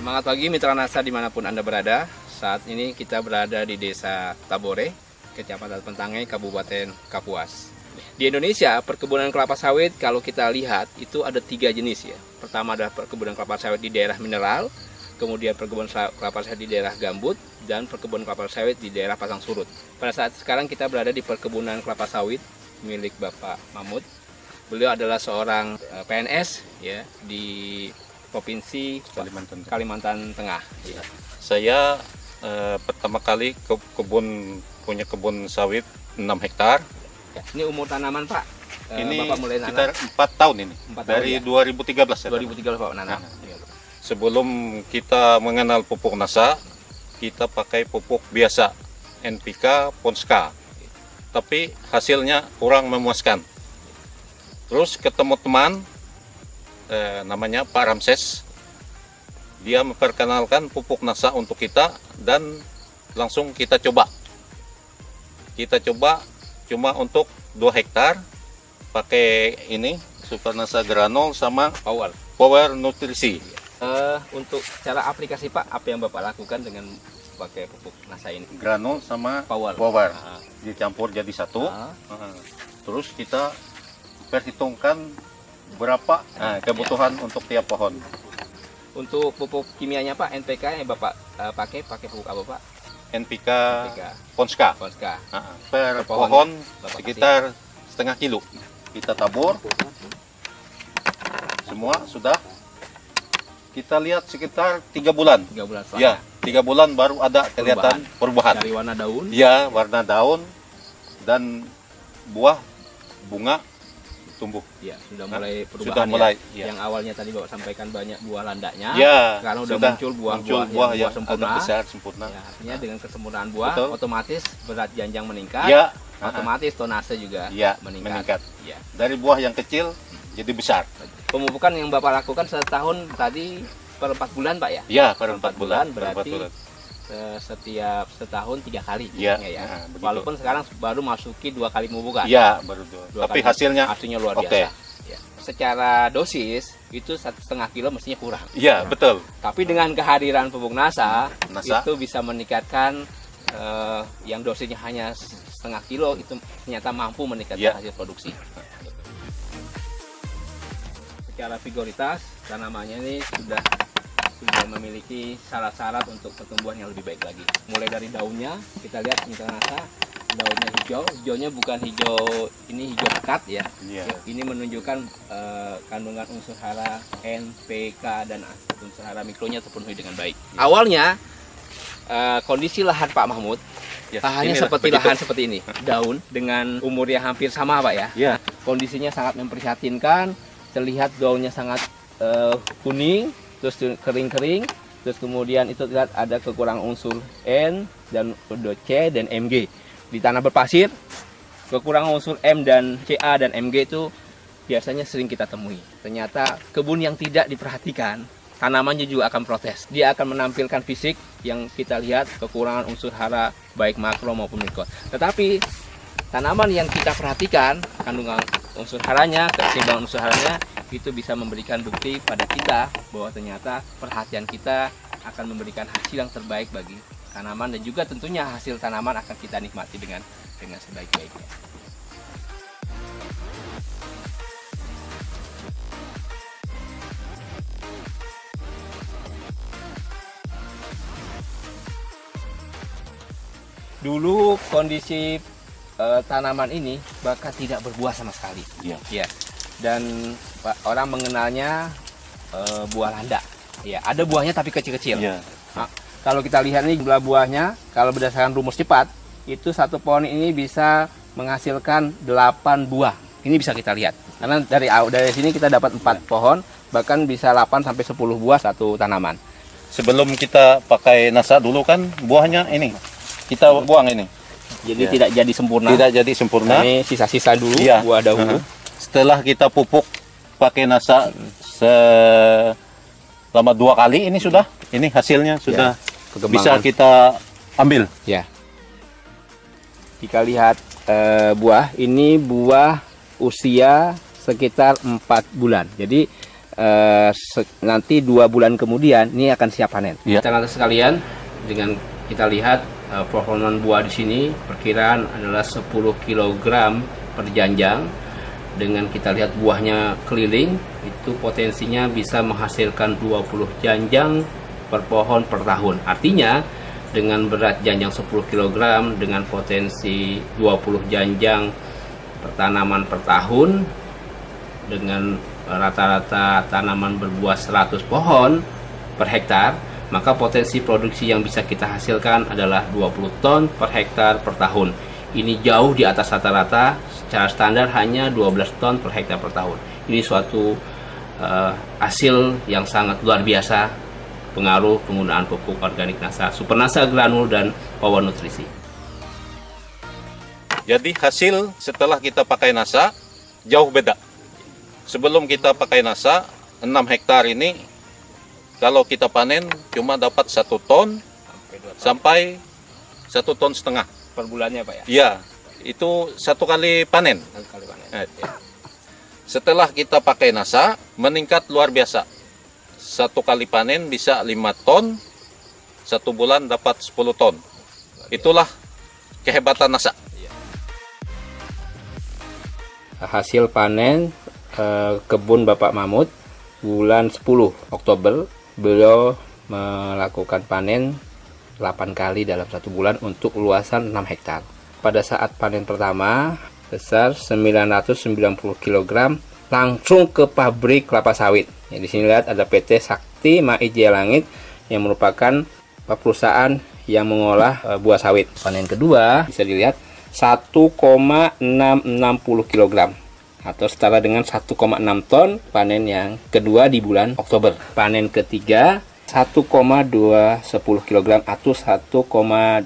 Semangat pagi mitra NASA dimanapun Anda berada. Saat ini kita berada di Desa Tabore, Kecamatan Pentangai, Kabupaten Kapuas. Di Indonesia, perkebunan kelapa sawit kalau kita lihat itu ada 3 jenis ya. Pertama adalah perkebunan kelapa sawit di daerah mineral, kemudian perkebunan kelapa sawit di daerah gambut, dan perkebunan kelapa sawit di daerah pasang surut. Pada saat sekarang kita berada di perkebunan kelapa sawit milik Bapak Mahmud. Beliau adalah seorang PNS ya di Provinsi Kalimantan Tengah. Ya. Saya pertama kali punya kebun sawit 6 hektar. Ya, ini umur tanaman Pak? Ini Bapak mulai sekitar 4 tahun ini. 4 dari tahun, ya? 2013 ya. 2013 Pak nanam. Ya. Sebelum kita mengenal pupuk NASA, kita pakai pupuk biasa, NPK, Ponska. Tapi hasilnya kurang memuaskan. Terus ketemu teman, namanya Pak Ramses. Dia memperkenalkan pupuk NASA untuk kita dan langsung kita coba. Kita coba cuma untuk 2 hektar pakai ini Super NASA Granol sama Power Nutrisi. Untuk cara aplikasi Pak, apa yang Bapak lakukan dengan pakai pupuk NASA ini? Granol sama Power. Dicampur jadi satu. Terus kita perhitungkan berapa kebutuhan untuk tiap pohon. Untuk pupuk kimianya Pak, NPK yang Bapak pakai pupuk apa Pak? NPK. Ponska. Per pohon sekitar setengah kilo. Kita tabur. Semua sudah. Kita lihat sekitar 3 bulan. 3 bulan setelah. Ya, 3 bulan baru ada kelihatan perubahan. Dari warna daun. Ya, warna daun dan buah, bunga tumbuh. Ya, sudah mulai perubahan. Sudah mulai. Ya. Yang awalnya tadi Bapak sampaikan banyak buah landaknya. Ya, sekarang sudah muncul buah yang sempurna. Besar, sempurna. Ya, artinya dengan kesempurnaan buah, betul, otomatis berat janjang meningkat. Ya. Otomatis tonase juga meningkat. Ya. Dari buah yang kecil jadi besar. Pemupukan yang Bapak lakukan setahun tadi per 4 bulan Pak ya? Ya, per 4 bulan. Berarti setiap setahun 3 kali. Ya, walaupun sekarang baru masuki 2 kali pemupukan. Ya, baru 2. Tapi hasilnya luar biasa. Ya. Secara dosis itu 1,5 kilo mestinya kurang. Iya, betul. Tapi dengan kehadiran pupuk NASA itu bisa meningkatkan yang dosisnya hanya 0,5 kilo itu ternyata mampu meningkatkan hasil produksi. Secara vigoritas tanamannya ini sudah memiliki syarat-syarat untuk pertumbuhan yang lebih baik lagi. Mulai dari daunnya kita lihat mitra NASA, daunnya hijau. Hijaunya bukan hijau ini hijau pekat ya. Ini menunjukkan kandungan unsur hara N, P, K dan unsur hara mikronya terpenuhi dengan baik. Awalnya kondisi lahan Pak Mahmud lahannya seperti lahan seperti ini, daun dengan umur yang hampir sama Pak ya. Kondisinya sangat memprihatinkan, terlihat daunnya sangat kuning, terus kering-kering, terus kemudian itu lihat ada kekurangan unsur N dan C dan Mg. Di tanah berpasir, kekurangan unsur M dan Ca dan Mg itu biasanya sering kita temui. Ternyata kebun yang tidak diperhatikan, tanamannya juga akan protes. Dia akan menampilkan fisik yang kita lihat kekurangan unsur hara baik makro maupun mikro. Tetapi tanaman yang kita perhatikan kandungan unsur haranya, keseimbangan unsur haranya itu bisa memberikan bukti pada kita bahwa ternyata perhatian kita akan memberikan hasil yang terbaik bagi tanaman dan juga tentunya hasil tanaman akan kita nikmati dengan sebaik-baiknya. Dulu kondisi tanaman ini bahkan tidak berbuah sama sekali. Ya. Dan orang mengenalnya buah landak. Ya, ada buahnya tapi kecil-kecil. Nah, kalau kita lihat ini jumlah buahnya, kalau berdasarkan rumus cepat, itu satu pohon ini bisa menghasilkan 8 buah. Ini bisa kita lihat. Karena dari sini kita dapat 4 pohon, bahkan bisa 8 sampai 10 buah satu tanaman. Sebelum kita pakai NASA dulu kan buahnya ini kita buang ini. Jadi tidak jadi sempurna. Tidak jadi sempurna. Ini sisa-sisa dulu buah dahulu. Setelah kita pupuk pakai NASA selama 2 kali ini sudah, ini hasilnya sudah bisa kita ambil. Ya. Jika lihat buah, ini buah usia sekitar 4 bulan. Jadi nanti 2 bulan kemudian ini akan siap panen. Ya. Teman-teman sekalian, dengan kita lihat performa buah di sini perkiraan adalah 10 kg per janjang. Dengan kita lihat buahnya keliling, itu potensinya bisa menghasilkan 20 janjang per pohon per tahun. Artinya dengan berat janjang 10 kg dengan potensi 20 janjang per tanaman per tahun, dengan rata-rata tanaman berbuah 100 pohon per hektar, maka potensi produksi yang bisa kita hasilkan adalah 20 ton per hektar per tahun. Ini jauh di atas rata-rata, secara standar hanya 12 ton per hektar per tahun. Ini suatu hasil yang sangat luar biasa pengaruh penggunaan pupuk organik NASA, Super NASA Granul dan Power Nutrisi. Jadi hasil setelah kita pakai NASA jauh beda. Sebelum kita pakai NASA, 6 hektar ini kalau kita panen cuma dapat 1 ton sampai 1,5 ton Per bulannya Pak ya? Iya, itu 1 kali panen. Setelah kita pakai NASA, meningkat luar biasa. 1 kali panen bisa 5 ton, 1 bulan dapat 10 ton. Itulah kehebatan NASA. Hasil panen kebun Bapak Mahmud bulan 10 Oktober, beliau melakukan panen 8 kali dalam 1 bulan untuk luasan 6 hektar. Pada saat panen pertama besar 990 kg langsung ke pabrik kelapa sawit. Ya, di sini lihat ada PT Sakti Mai Jaya Langit yang merupakan perusahaan yang mengolah buah sawit. Panen kedua bisa dilihat 1,660 kg atau setara dengan 1,6 ton panen yang kedua di bulan Oktober. Panen ketiga 1,210 kg atau 1,2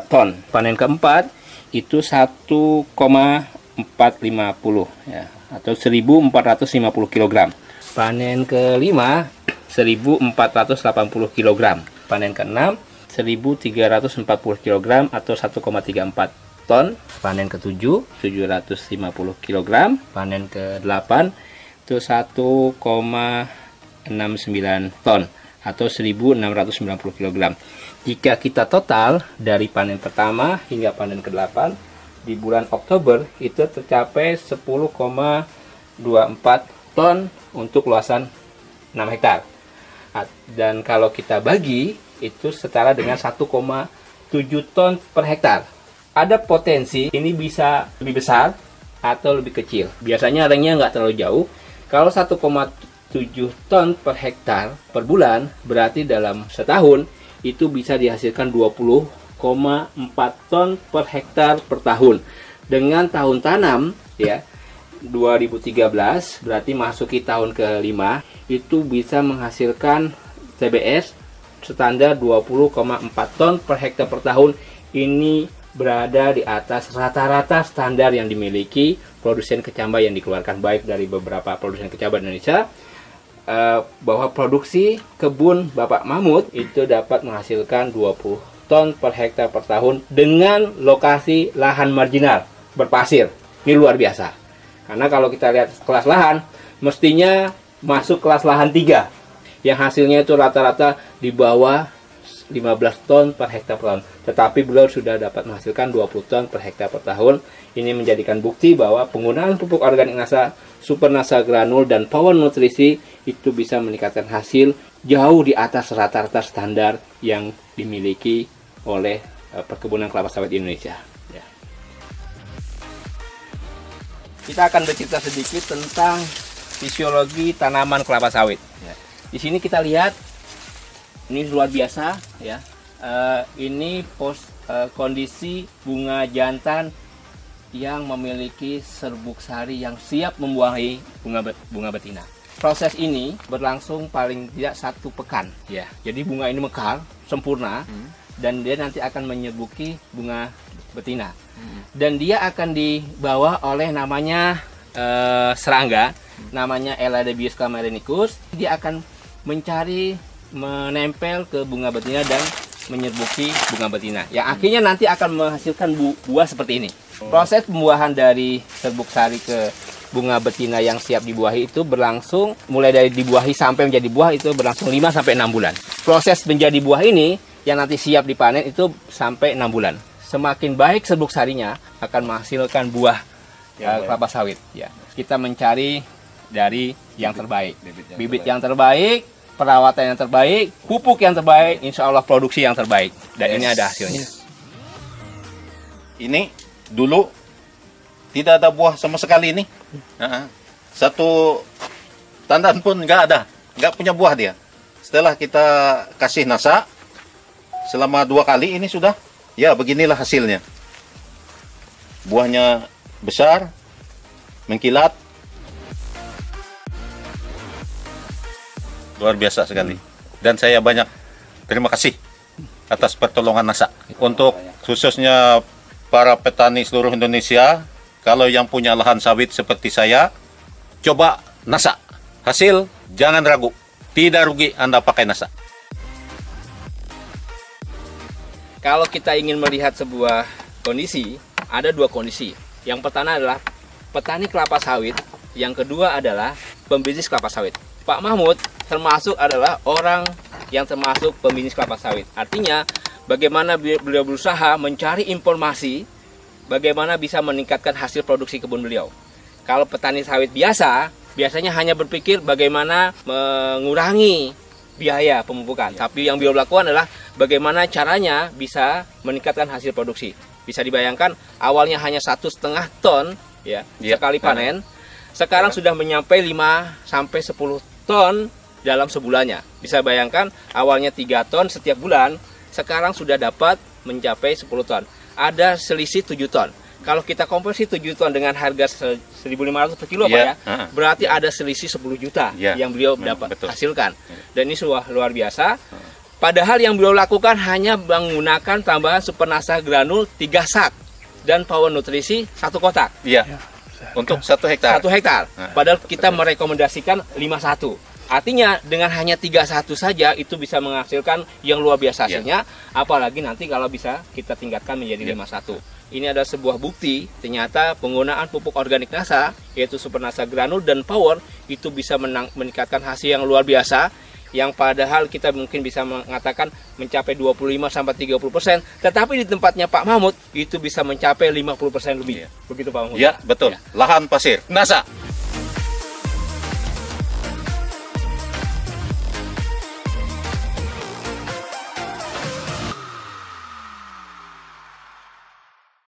ton. Panen keempat itu 1,450 ya, atau 1.450 kg. Panen kelima 1.480 kg. Panen keenam 1.340 kg atau 1,34 ton. Panen ketujuh 750 kg. Panen ke-8 itu 1,69 ton atau 1.690 kg. Jika kita total dari panen pertama hingga panen ke-8 di bulan Oktober itu tercapai 10,24 ton untuk luasan 6 hektar. Dan kalau kita bagi itu setara dengan 1,7 ton per hektar. Ada potensi ini bisa lebih besar atau lebih kecil. Biasanya ringnya nggak terlalu jauh. Kalau 1,7 ton per hektar per bulan berarti dalam setahun itu bisa dihasilkan 20,4 ton per hektar per tahun. Dengan tahun tanam ya 2013 berarti masuki tahun ke-5 itu bisa menghasilkan TBS standar 20,4 ton per hektar per tahun. Ini berada di atas rata-rata standar yang dimiliki produsen kecambah yang dikeluarkan baik dari beberapa produsen kecambah Indonesia, bahwa produksi kebun Bapak Mahmud itu dapat menghasilkan 20 ton per hektar per tahun dengan lokasi lahan marginal berpasir. Ini luar biasa. Karena kalau kita lihat kelas lahan, mestinya masuk kelas lahan 3 yang hasilnya itu rata-rata di bawah 15 ton per hektar per tahun. Tetapi beliau sudah dapat menghasilkan 20 ton per hektar per tahun. Ini menjadikan bukti bahwa penggunaan pupuk organik NASA, Super NASA Granul dan Power Nutrisi itu bisa meningkatkan hasil jauh di atas rata-rata standar yang dimiliki oleh perkebunan kelapa sawit Indonesia. Ya. Kita akan bercerita sedikit tentang fisiologi tanaman kelapa sawit. Ya. Di sini kita lihat ini luar biasa ya. Ini kondisi bunga jantan yang memiliki serbuk sari yang siap membuahi bunga betina. Proses ini berlangsung paling tidak 1 pekan ya. Jadi bunga ini mekar sempurna dan dia nanti akan menyerbuki bunga betina. Dan dia akan dibawa oleh namanya serangga, namanya Eladebius camerenicus. Dia akan menempel ke bunga betina dan menyerbuki bunga betina, yang akhirnya nanti akan menghasilkan buah seperti ini. Proses pembuahan dari serbuk sari ke bunga betina yang siap dibuahi itu berlangsung mulai dari dibuahi sampai menjadi buah itu berlangsung 5 sampai 6 bulan. Proses menjadi buah ini yang nanti siap dipanen itu sampai 6 bulan. Semakin baik serbuk sarinya akan menghasilkan buah kelapa sawit. Ya, kita mencari dari yang terbaik, bibit yang terbaik, perawatan yang terbaik, pupuk yang terbaik, insya Allah produksi yang terbaik. Dan ini ada hasilnya. Ini dulu tidak ada buah sama sekali ini. Satu tandan pun nggak ada, nggak punya buah dia. Setelah kita kasih nasa selama 2 kali ini sudah, ya beginilah hasilnya. Buahnya besar, mengkilat, luar biasa sekali. Dan saya banyak terima kasih atas pertolongan nasa. Untuk khususnya para petani seluruh Indonesia, kalau yang punya lahan sawit seperti saya, coba nasa. Hasil jangan ragu, tidak rugi Anda pakai nasa. Kalau kita ingin melihat sebuah kondisi, ada 2 kondisi. Yang pertama adalah petani kelapa sawit, yang kedua adalah pembisnis kelapa sawit. Pak Mahmud termasuk adalah orang yang termasuk pembisnis kelapa sawit. Artinya, bagaimana beliau berusaha mencari informasi, bagaimana bisa meningkatkan hasil produksi kebun beliau. Kalau petani sawit biasanya hanya berpikir bagaimana mengurangi biaya pemupukan. Tapi yang beliau lakukan adalah bagaimana caranya bisa meningkatkan hasil produksi. Bisa dibayangkan awalnya hanya 1,5 ton ya sekali panen. Sekarang sudah menyampai 5 sampai 10 ton dalam sebulannya. Bisa bayangkan awalnya 3 ton setiap bulan, sekarang sudah dapat mencapai 10 ton. Ada selisih 7 ton. Kalau kita konversi 7 ton dengan harga 1.500 per kilo Pak ya, berarti ada selisih 10 juta yang beliau dapat hasilkan. Dan ini luar biasa. Padahal yang beliau lakukan hanya menggunakan tambahan super nasa granul 3 sak dan power nutrisi 1 kotak. Iya. Untuk 1 hektar. 1 hektar. Padahal kita merekomendasikan 51. Artinya dengan hanya 31 saja itu bisa menghasilkan yang luar biasa hasilnya. Apalagi nanti kalau bisa kita tingkatkan menjadi 51. Ini adalah sebuah bukti ternyata penggunaan pupuk organik nasa yaitu super nasa granul dan power itu bisa meningkatkan hasil yang luar biasa, yang padahal kita mungkin bisa mengatakan mencapai 25-30%, tetapi di tempatnya Pak Mahmud itu bisa mencapai 50% lebih. Begitu Pak Mahmud? Ya, betul. Lahan pasir nasa.